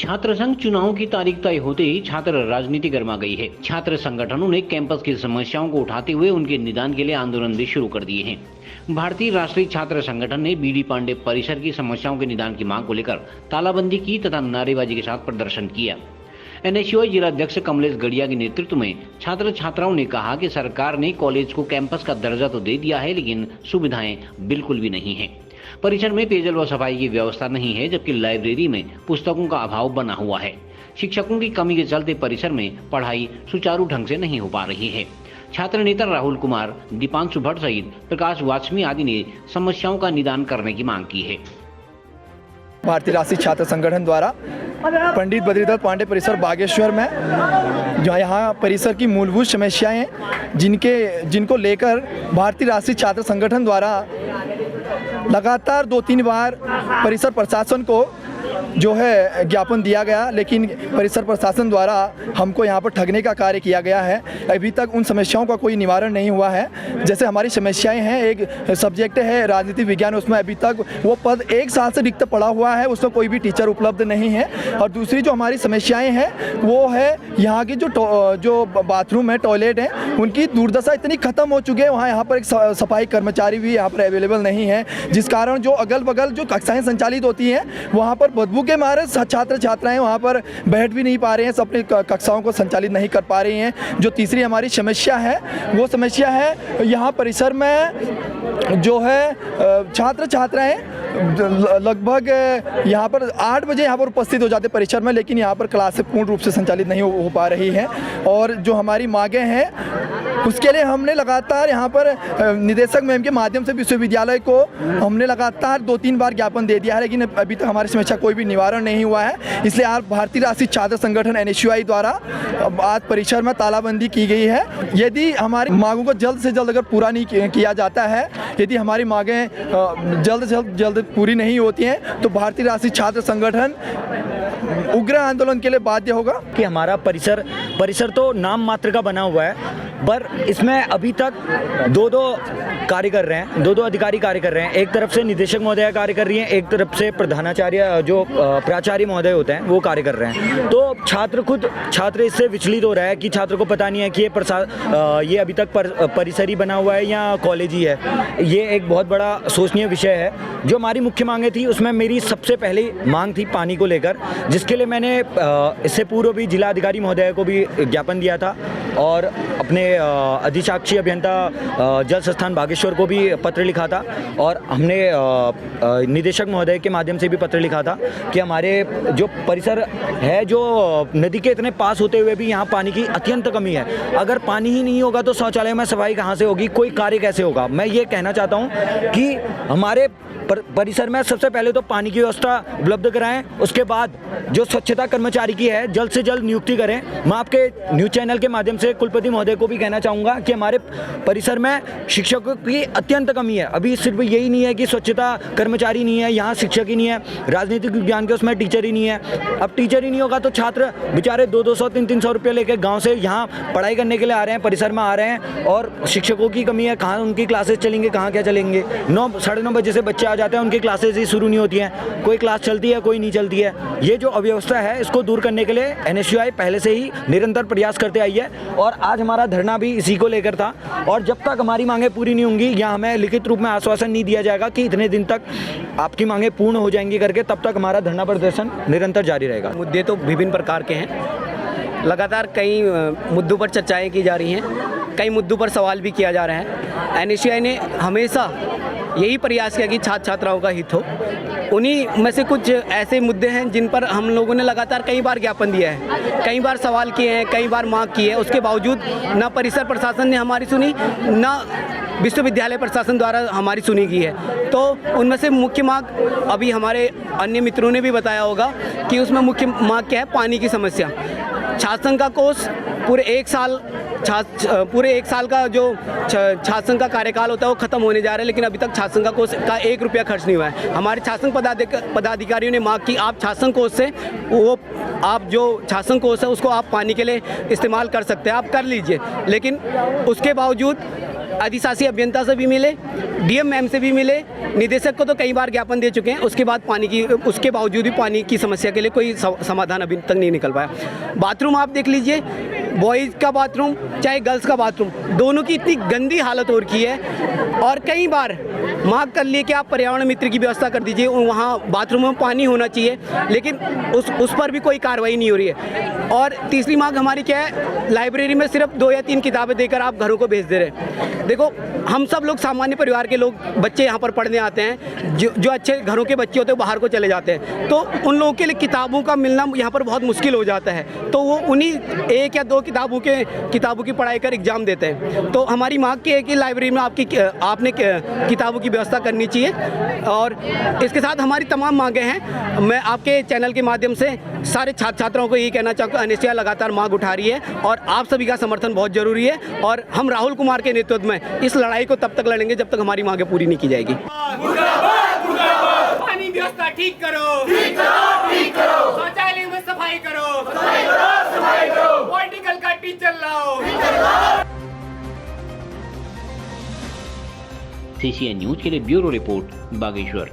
छात्र संघ चुनाव की तारीख तय होते ही छात्र राजनीति गर्मा गई है। छात्र संगठनों ने कैंपस की समस्याओं को उठाते हुए उनके निदान के लिए आंदोलन भी शुरू कर दिए हैं। भारतीय राष्ट्रीय छात्र संगठन ने बीडी पांडे परिसर की समस्याओं के निदान की मांग को लेकर तालाबंदी की तथा नारेबाजी के साथ प्रदर्शन किया। एनएसयूआई जिला अध्यक्ष कमलेश गढ़िया के नेतृत्व में छात्र छात्राओं ने कहा कि सरकार ने कॉलेज को कैंपस का दर्जा तो दे दिया है, लेकिन सुविधाएं बिल्कुल भी नहीं है। परिसर में पेयजल व सफाई की व्यवस्था नहीं है, जबकि लाइब्रेरी में पुस्तकों का अभाव बना हुआ है। शिक्षकों की कमी के चलते परिसर में पढ़ाई सुचारू ढंग से नहीं हो पा रही है। छात्र नेता राहुल कुमार, दीपांशु भट्ट सहित प्रकाश वाचमी आदि ने समस्याओं का निदान करने की मांग की है। भारतीय राष्ट्रीय छात्र संगठन द्वारा पंडित बद्रीधर पांडे परिसर बागेश्वर में जो यहाँ परिसर की मूलभूत समस्याएं जिनको लेकर भारतीय राष्ट्रीय छात्र संगठन द्वारा लगातार 2-3 बार परिसर प्रशासन को जो है ज्ञापन दिया गया, लेकिन परिसर प्रशासन द्वारा हमको यहाँ पर ठगने का कार्य किया गया है। अभी तक उन समस्याओं का कोई निवारण नहीं हुआ है। जैसे हमारी समस्याएं हैं, एक सब्जेक्ट है राजनीति विज्ञान, उसमें अभी तक वो पद 1 साल से रिक्त पड़ा हुआ है, उसमें कोई भी टीचर उपलब्ध नहीं है। और दूसरी जो हमारी समस्याएँ हैं वो है यहाँ की जो बाथरूम है, टॉयलेट है, उनकी दुर्दशा इतनी ख़त्म हो चुकी है। यहाँ पर एक सफाई कर्मचारी भी यहाँ पर अवेलेबल नहीं है, जिस कारण जो अगल बगल जो कक्षाएँ संचालित होती हैं वहाँ पर बदबू के मारे छात्र छात्राएं वहाँ पर बैठ भी नहीं पा रहे हैं, अपनी कक्षाओं को संचालित नहीं कर पा रही हैं। जो तीसरी हमारी समस्या है वो समस्या है यहाँ परिसर में जो है छात्र छात्राएं लगभग यहाँ पर 8 बजे यहाँ पर उपस्थित हो जाते परिसर में, लेकिन यहाँ पर क्लासें पूर्ण रूप से संचालित नहीं हो पा रही हैं। और जो हमारी मांगें हैं उसके लिए हमने लगातार यहाँ पर निदेशक मैम के माध्यम से विश्वविद्यालय को हमने लगातार 2-3 बार ज्ञापन दे दिया है, लेकिन अभी तक हमारी समस्या कोई भी निवारण नहीं हुआ है। इसलिए आज भारतीय राष्ट्रीय छात्र संगठन एनएसयूआई द्वारा आज परिसर में तालाबंदी की गई है। यदि हमारी मांगों को जल्द से जल्द अगर पूरा नहीं किया जाता है, यदि हमारी मांगें जल्द से जल्द पूरी नहीं होती हैं, तो भारतीय राष्ट्रीय छात्र संगठन उग्र आंदोलन के लिए बाध्य होगा। कि हमारा परिसर तो नाम मात्र का बना हुआ है, पर इसमें अभी तक 2 कार्य कर रहे हैं, 2 अधिकारी कार्य कर रहे हैं। एक तरफ से निदेशक महोदय कार्य कर रही हैं, एक तरफ से प्रधानाचार्य जो प्राचार्य महोदय होते हैं वो कार्य कर रहे हैं। तो छात्र इससे विचलित हो रहा है कि छात्र को पता नहीं है कि ये अभी तक परिसर ही बना हुआ है या कॉलेज ही है। ये एक बहुत बड़ा सोचनीय विषय है। जो हमारी मुख्य मांगें थी उसमें मेरी सबसे पहली मांग थी पानी को लेकर, जिसके लिए मैंने इससे पूर्व भी जिला अधिकारी महोदय को भी ज्ञापन दिया था और अपने अधिशाक्षी अभियंता जल संस्थान बागेश्वर को भी पत्र लिखा था, और हमने निदेशक महोदय के माध्यम से भी पत्र लिखा था कि हमारे जो परिसर है, जो नदी के इतने पास होते हुए भी यहाँ पानी की अत्यंत कमी है। अगर पानी ही नहीं होगा तो शौचालय में सफाई कहाँ से होगी, कोई कार्य कैसे होगा। मैं ये कहना चाहता हूँ कि हमारे परिसर में सबसे पहले तो पानी की व्यवस्था उपलब्ध कराएं, उसके बाद जो स्वच्छता कर्मचारी की है जल्द से जल्द नियुक्ति करें। मैं आपके न्यूज़ चैनल के माध्यम से कुलपति महोदय को भी कहना चाहूँगा कि हमारे परिसर में शिक्षकों की अत्यंत कमी है। अभी सिर्फ यही नहीं है कि स्वच्छता कर्मचारी नहीं है, यहाँ शिक्षक ही नहीं है, राजनीतिक विज्ञान के उसमें टीचर ही नहीं है। अब टीचर ही नहीं होगा तो छात्र बेचारे 200-200, 300-300 रुपये लेकर गाँव से यहाँ पढ़ाई करने के लिए आ रहे हैं, परिसर में आ रहे हैं, और शिक्षकों की कमी है। कहाँ उनकी क्लासेस चलेंगे, कहाँ क्या चलेंगे। 9-9:30 बजे से बच्चे आ जाते हैं, उनकी क्लासेस ही शुरू नहीं होती हैं। कोई क्लास चलती है, कोई नहीं चलती है। ये जो अव्यवस्था है इसको दूर करने के लिए एनएसयूआई पहले से ही निरंतर प्रयास करते आई है, और आज हमारा धरना भी इसी को लेकर था। और जब तक हमारी मांगें पूरी नहीं होंगी या हमें लिखित रूप में आश्वासन नहीं दिया जाएगा कि इतने दिन तक आपकी मांगें पूर्ण हो जाएंगी करके, तब तक हमारा धरना प्रदर्शन निरंतर जारी रहेगा। मुद्दे तो विभिन्न प्रकार के हैं, लगातार कई मुद्दों पर चर्चाएं की जा रही हैं, कई मुद्दों पर सवाल भी किया जा रहा है। एनएसयूआई ने हमेशा यही प्रयास किया कि छात्र छात्राओं का हित हो। उन्हीं में से कुछ ऐसे मुद्दे हैं जिन पर हम लोगों ने लगातार कई बार ज्ञापन दिया है, कई बार सवाल किए हैं, कई बार मांग की है। उसके बावजूद न परिसर प्रशासन ने हमारी सुनी, न विश्वविद्यालय प्रशासन द्वारा हमारी सुनी गई है। तो उनमें से मुख्य मांग अभी हमारे अन्य मित्रों ने भी बताया होगा कि उसमें मुख्य मांग क्या है, पानी की समस्या। छात्र संघ का कोर्स पूरे 1 साल का जो छात्र संघ का कार्यकाल होता है वो खत्म होने जा रहा है, लेकिन अभी तक छात्र संघ का कोर्स का 1 रुपया खर्च नहीं हुआ है। हमारे छात्र संघ पदाधिकारियों ने मांग की आप छात्र संघ कोर्स से आप जो छात्र संघ कोर्स है उसको आप पानी के लिए इस्तेमाल कर सकते हैं, आप कर लीजिए। लेकिन उसके बावजूद अधिशासी अभियंता से भी मिले, डीएम मैम से भी मिले, निदेशक को तो कई बार ज्ञापन दे चुके हैं। उसके बावजूद भी पानी की समस्या के लिए कोई समाधान अभी तक नहीं निकल पाया। बाथरूम आप देख लीजिए, बॉयज़ का बाथरूम चाहे गर्ल्स का बाथरूम, दोनों की इतनी गंदी हालत हो रखी है। और कई बार मांग कर लिए कि आप पर्यावरण मित्र की व्यवस्था कर दीजिए, वहाँ बाथरूम में पानी होना चाहिए, लेकिन उस पर भी कोई कार्रवाई नहीं हो रही है। और तीसरी मांग हमारी क्या है, लाइब्रेरी में सिर्फ 2 या 3 किताबें देकर आप घरों को भेज दे रहे हैं। देखो, हम सब लोग सामान्य परिवार के लोग, बच्चे यहाँ पर पढ़ने आते हैं, जो अच्छे घरों के बच्चे होते हैं बाहर को चले जाते हैं, तो उन लोगों के लिए किताबों का मिलना यहाँ पर बहुत मुश्किल हो जाता है। तो वो उन्हीं 1 या 2 किताबों की पढ़ाई कर एग्ज़ाम देते हैं। तो हमारी मांग की है कि लाइब्रेरी में आपने किताबों की व्यवस्था करनी चाहिए। और इसके साथ हमारी तमाम मांगें हैं। मैं आपके चैनल के माध्यम से सारे छात्र छात्राओं को यही कहना चाहूँगा, एनएसयूआई लगातार मांग उठा रही है और आप सभी का समर्थन बहुत जरूरी है। और हम राहुल कुमार के नेतृत्व में इस लड़ाई को तब तक लड़ेंगे जब तक हमारी मांगें पूरी नहीं की जाएगी। पानी व्यवस्था ठीक करो, शौचालय में सफाई करो, पॉलिटिकल का टीचर लाओ। CCN न्यूज के लिए ब्यूरो रिपोर्ट बागेश्वर।